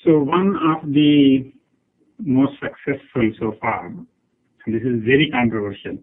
So one of the most successful so far, and this is very controversial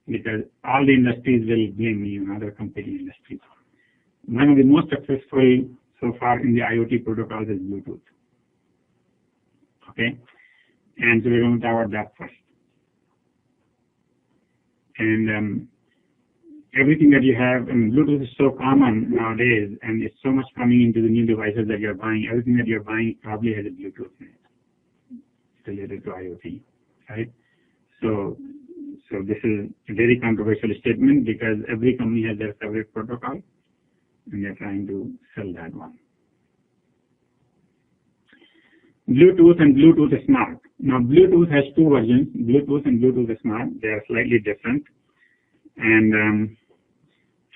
because all the industries will blame me and other competing industries. One of the most successful so far in the IoT protocols is Bluetooth. Okay, and so we're going to talk about that first. And everything that you have, and Bluetooth is so common nowadays, and it's so much coming into the new devices that you're buying. Everything that you're buying probably has a Bluetooth in it related to IoT, right? So this is a very controversial statement because every company has their separate protocol, and they're trying to sell that one. Bluetooth and Bluetooth Smart. Now, Bluetooth has two versions, Bluetooth and Bluetooth Smart. They are slightly different. And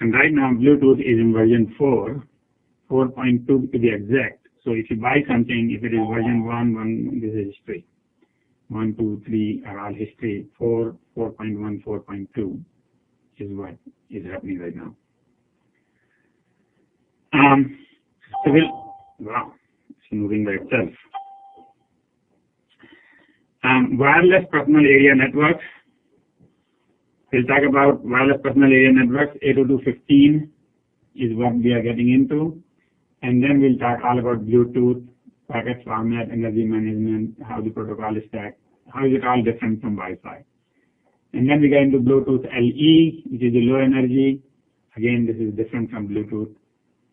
right now, Bluetooth is in version 4.2 to be exact. So if you buy something, if it is version 1, this is history. 1, 2, 3 are all history. 4.1, 4.2 is what is happening right now. Wow, it's moving by itself. Wireless personal area networks. We'll talk about wireless personal area networks. 802.15 is what we are getting into. And then we'll talk all about Bluetooth, packet format, energy management, how the protocol is stacked, how is it all different from Wi-Fi. And then we get into Bluetooth LE, which is the low energy. Again, this is different from Bluetooth.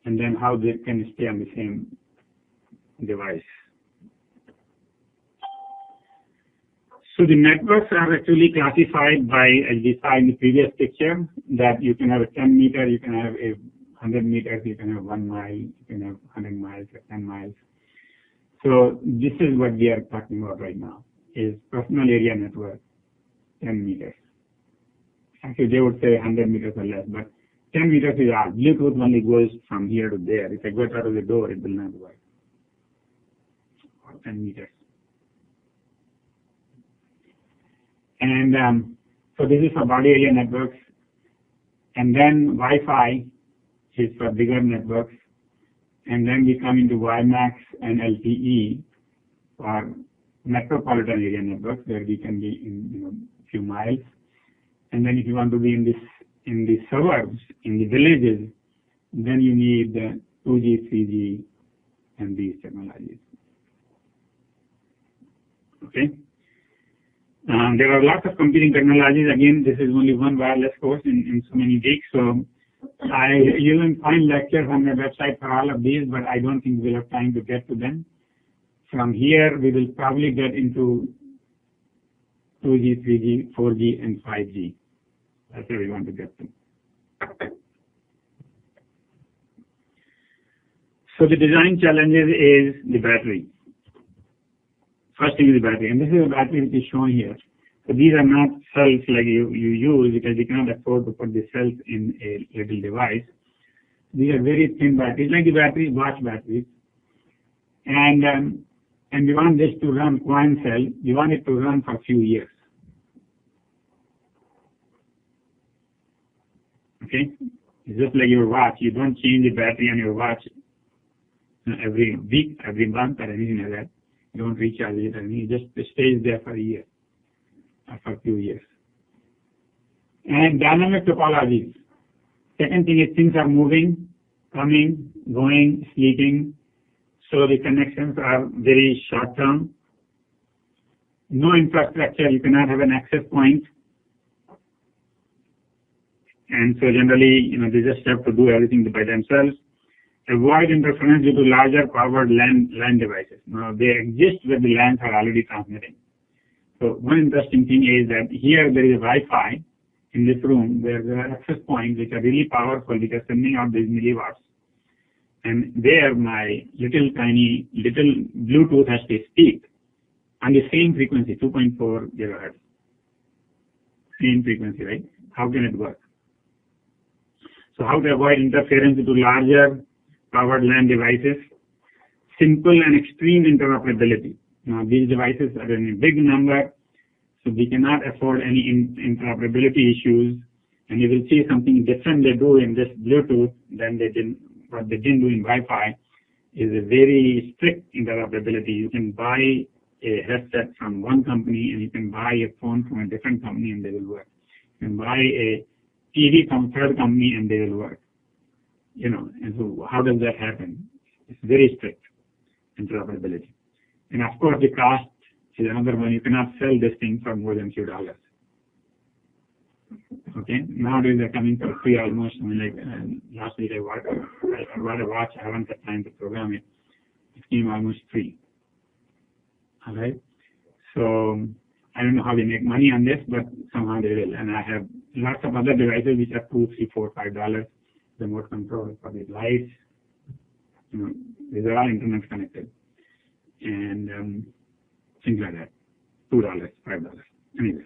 And then how they can stay on the same device. So the networks are actually classified by, as we saw in the previous picture, that you can have a 10 meter, you can have a 100 meters, you can have 1 mile, you can have 100 miles or 10 miles. So this is what we are talking about right now, is personal area network, 10 meters. Actually, they would say 100 meters or less, but 10 meters is all. Bluetooth only goes from here to there. If I go out of the door, it will not work. Or 10 meters. And so this is for body area networks. And then Wi-Fi is for bigger networks. And then we come into WiMAX and LTE for metropolitan area networks where we can be in a few miles. And then if you want to be in the suburbs, in the villages, then you need 2G, 3G, and these technologies. Okay. There are lots of competing technologies. Again, this is only one wireless course in so many weeks. So you will find lectures on the website for all of these, but I don't think we'll have time to get to them. From here, we will probably get into 2G, 3G, 4G, and 5G. That's where we want to get to. So the design challenges is the battery. First thing is the battery, and this is a battery which is shown here. So these are not cells like you use because you cannot afford to put the cells in a little device. These are very thin batteries, like the batteries, watch batteries. And we want this to run coin cell. We want it to run for a few years. Okay? It's just like your watch. You don't change the battery on your watch every week, every month, or anything like that. You don't recharge it, and it just stays there for a year, or for a few years. And dynamic topologies. Second thing is things are moving, coming, going, sleeping, so the connections are very short term. No infrastructure, you cannot have an access point. And so generally, they just have to do everything by themselves. Avoid interference due to larger powered LAN devices. Now, they exist where the LANs are already transmitting. So one interesting thing is that here there is a Wi-Fi in this room where there are access points which are really powerful, which are sending out these milliwatts. And there my little Bluetooth has to speak on the same frequency, 2.4 gigahertz. Same frequency, right? How can it work? So how to avoid interference due to larger powered LAN devices? Simple and extreme interoperability. Now these devices are in a big number, so we cannot afford any interoperability issues. And you will see something different they do in this Bluetooth than what they didn't do in Wi-Fi. is a very strict interoperability. You can buy a headset from one company and you can buy a phone from a different company and they will work. You can buy a TV from a third company and they will work. You know, and so how does that happen? It's very strict interoperability. And of course, the cost is another one. You cannot sell this thing for more than $2. Okay, nowadays they're coming for free almost. I mean, like last week I bought a watch. I haven't had time to program it. It came almost free. All right. So I don't know how they make money on this, but somehow they will. And I have lots of other devices which are $2, $3, $4, $5. Remote control for the lights. You know, these are all internet connected, and things like that. $2, $5. Anyway.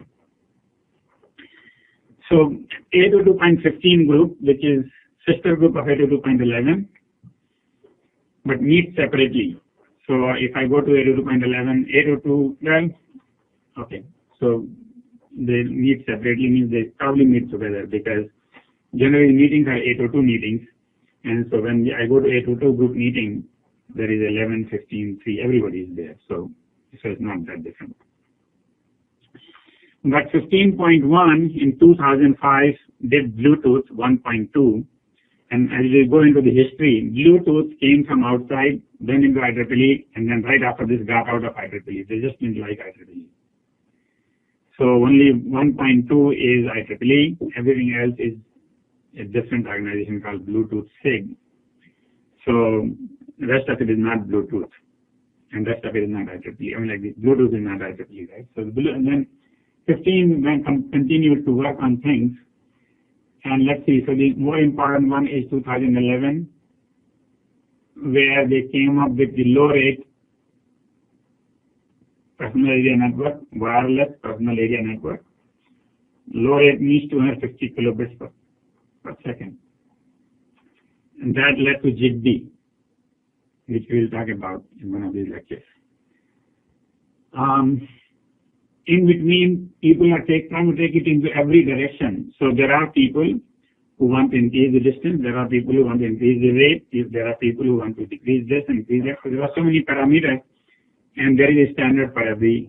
So 802.15 group, which is sister group of 802.11, but meet separately. So if I go to 802.11, 802, well, okay. So they meet separately means they probably meet together because generally meetings are 802 meetings. And so when I go to 802 group meeting, there is 11, 15, 3, everybody is there. So it's not that different. But 15.1 in 2005 did Bluetooth 1.2, and as we go into the history, Bluetooth came from outside, then into IEEE, and then right after this got out of IEEE. They just didn't like IEEE. So only 1.2 is IEEE, everything else is a different organization called Bluetooth SIG. So the rest of it is not Bluetooth, and the rest of it is not IEEE. I mean, like the Bluetooth is not IEEE, right? So and then 15 then continued to work on things. And let's see, so the more important one is 2011, where they came up with the low rate personal area network, wireless personal area network. Low rate means 250 kilobits per second. And that led to ZigBee, which we'll talk about in one of these lectures. In between, people are trying to take it into every direction. So there are people who want to increase the distance. There are people who want to increase the rate. There are people who want to decrease this and increase that. So there are so many parameters, and there is a standard for every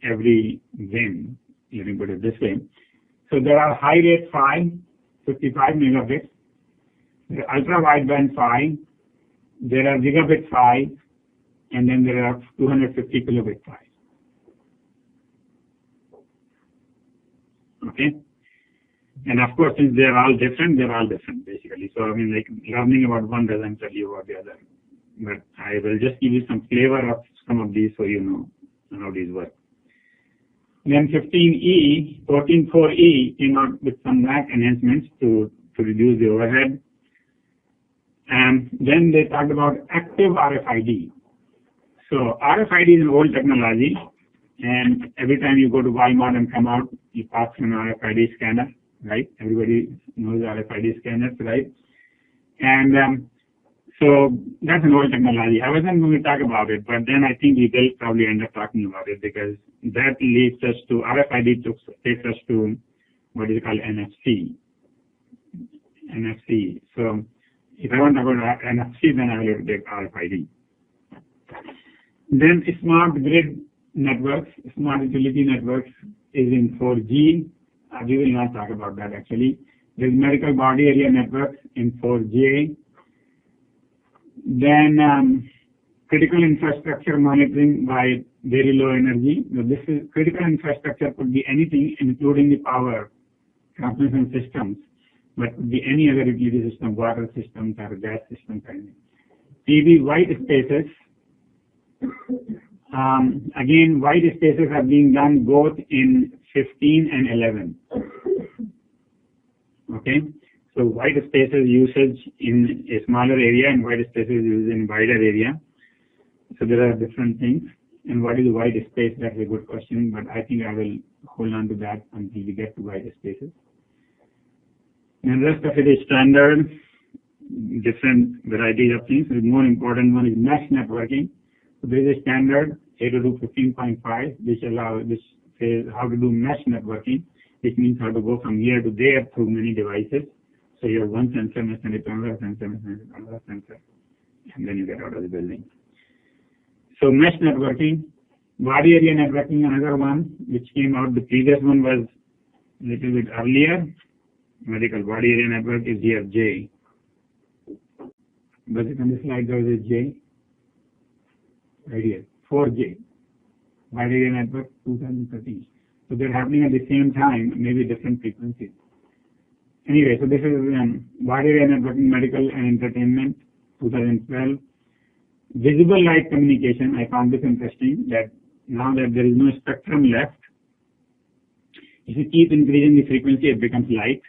VIN. You can put it this way. So there are high rate PHY, 55 megabits. There are ultra wideband PHY. There are gigabit PHY, and then there are 250 kilobit PHY. Okay, and of course, since they're all different basically. So I mean, like learning about one doesn't tell you about the other. But I will just give you some flavor of some of these so you know how these work. Then 15E, 14.4E came out with some rack enhancements to reduce the overhead. And then they talked about active RFID. So RFID is an old technology. And every time you go to Walmart and come out, you pass through an RFID scanner, right? Everybody knows RFID scanners, right? And so that's an old technology. I wasn't going to talk about it, but then I think we will probably end up talking about it because that leads us to RFID takes us to what is called NFC. NFC. So if I want to go to NFC, then I will take RFID. Then smart grid networks, smart utility networks is in 4G. We will not talk about that actually. There's medical body area networks in 4J. Then critical infrastructure monitoring by very low energy. So this is critical infrastructure could be anything, including the power transmission systems, but could be any other utility system, water systems or gas systems. TV white spaces. Again, white spaces are being done both in 15 and 11. Okay, so white spaces usage in a smaller area and white spaces used in wider area. So there are different things. And what is white space? That's a good question, but I think I will hold on to that until we get to white spaces. And the rest of it is standard, different varieties of things. The more important one is mesh networking. So there is a standard 802.15.5 which says how to do mesh networking, which means how to go from here to there through many devices. So you have one sensor messing with another sensor messing with another sensor, and then you get out of the building. So mesh networking, body area networking, another one which came out. The previous one was a little bit earlier. Medical body area network is here, J. But on the slide there was a J. Right here, 4J. Body area network 2013. So they're happening at the same time, maybe different frequencies. Anyway, so this is body area networking, medical and entertainment, 2012. Visible light communication, I found this interesting, that now that there is no spectrum left, if you keep increasing the frequency, it becomes light,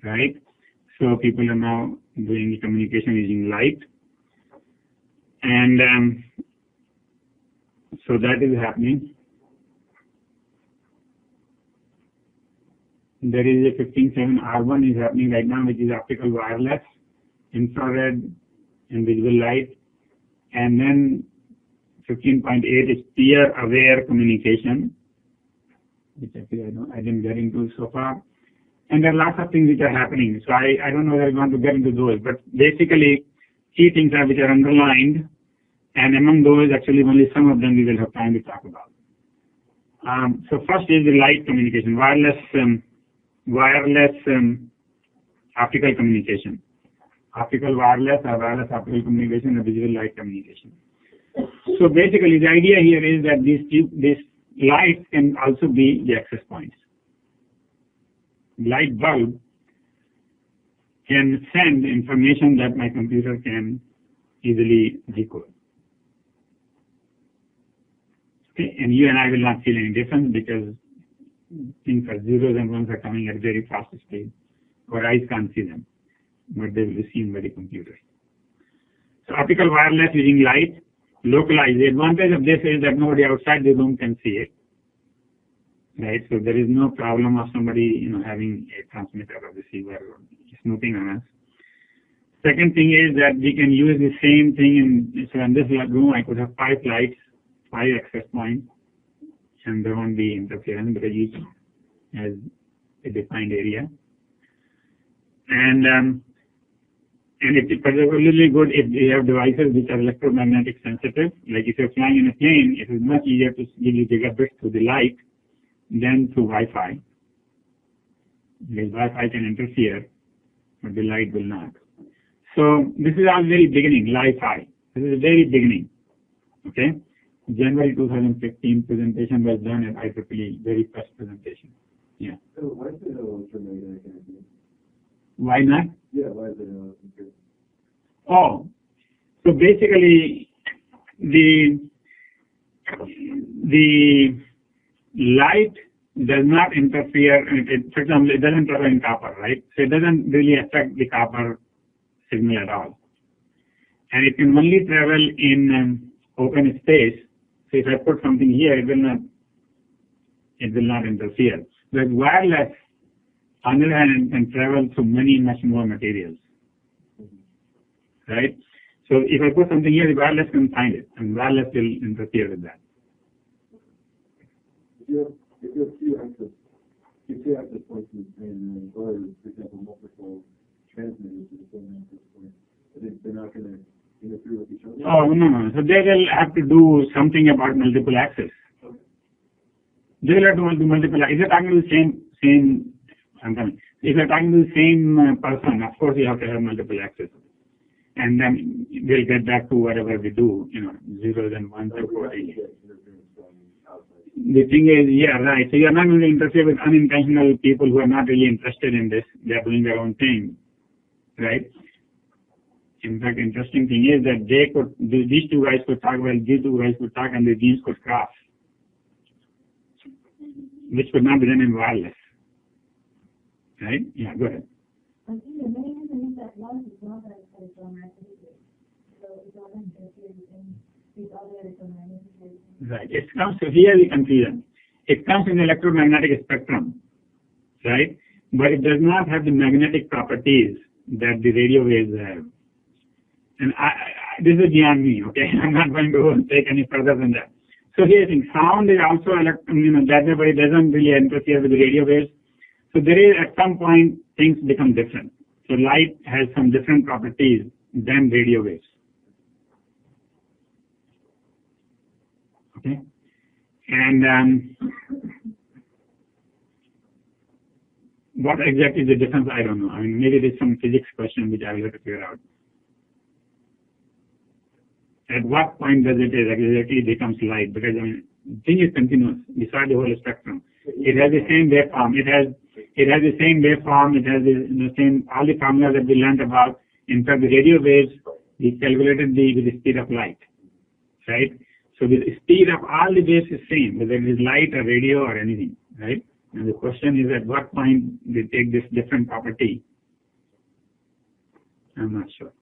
right? So people are now doing the communication using light. And so that is happening. There is a 15.7R1 is happening right now, which is optical wireless, infrared, and visible light. And then 15.8 is peer-aware communication, which actually I didn't get into so far. And there are lots of things which are happening. So I don't know whether I want to get into those, but basically key things are which are underlined, and among those actually only some of them we will have time to talk about. So first is the light communication, wireless optical communication. Optical wireless or wireless optical communication or visual light communication. So basically the idea here is that these lights can also be the access points. Light bulb can send information that my computer can easily decode. Okay, and you and I will not feel any difference because things are zeros and ones are coming at very fast speed. Our eyes can't see them, but they will be seen by the computer. So optical wireless using light, localized. The advantage of this is that nobody outside the room can see it. Right, so there is no problem of somebody, having a transmitter or receiver or snooping on us. Second thing is that we can use the same thing so in this room I could have 5 lights, 5 access points, and there won't be interference because each has a defined area. And it's particularly good if you have devices which are electromagnetic sensitive. Like if you're flying in a plane, it is much easier to give you gigabits through the light than through Wi-Fi. Because Wi-Fi can interfere, but the light will not. So this is our very beginning, Wi-Fi. This is the very beginning. Okay? January 2015 presentation was done at IEEE, very first presentation. Yeah. So why is it electromagnetic energy? Why not? Yeah, why is it Oh, so basically the light does not interfere, for example, it doesn't travel in copper, right? So it doesn't really affect the copper signal at all. And it can only travel in open space. So if I put something here, it will not interfere. But wireless, on the other hand, can travel through much more materials, right? So if I put something here, the wireless can find it, and wireless will interfere with that. If you have two access points in or, for example, multiple transmitters to the same access point, they're not going to interfere with each other? Oh, no. So they will have to do something about multiple access. Okay. They will have to do multiple access. If you're talking to the same, if you're talking to the same person, of course you have to have multiple access. And then we'll get back to whatever we do, zeros and ones or 40. The thing is, yeah, right. So you're not going to interfere with unintentional people who are not really interested in this. They're doing their own thing, right? In fact, interesting thing is that these two guys could talk, well, these two guys could talk, and the genes could cross, which could not be done in wireless, right? Yeah, go ahead. I think the main thing is that light is not electromagnetic, so it doesn't interfere with other electromagnetic waves. Right. It comes to here the confusion. It comes in the electromagnetic spectrum, right? But it does not have the magnetic properties that the radio waves have. And this is beyond me, okay? I'm not going to take any further than that. So here's the thing. Sound is also, that way it doesn't really interfere with the radio waves. So there is, at some point, things become different. So light has some different properties than radio waves. Okay, and what exactly is the difference? I don't know. I mean, maybe there's some physics question which I will have to figure out. At what point does it exactly becomes light? Because I mean, thing is continuous. We saw the whole spectrum. It has the same waveform. It has the same waveform. It has the same all the formulas that we learned about. In fact, the radio waves we calculated with the speed of light, right? So the speed of all the waves is same, whether it is light or radio or anything, right? And the question is at what point they take this different property. I'm not sure.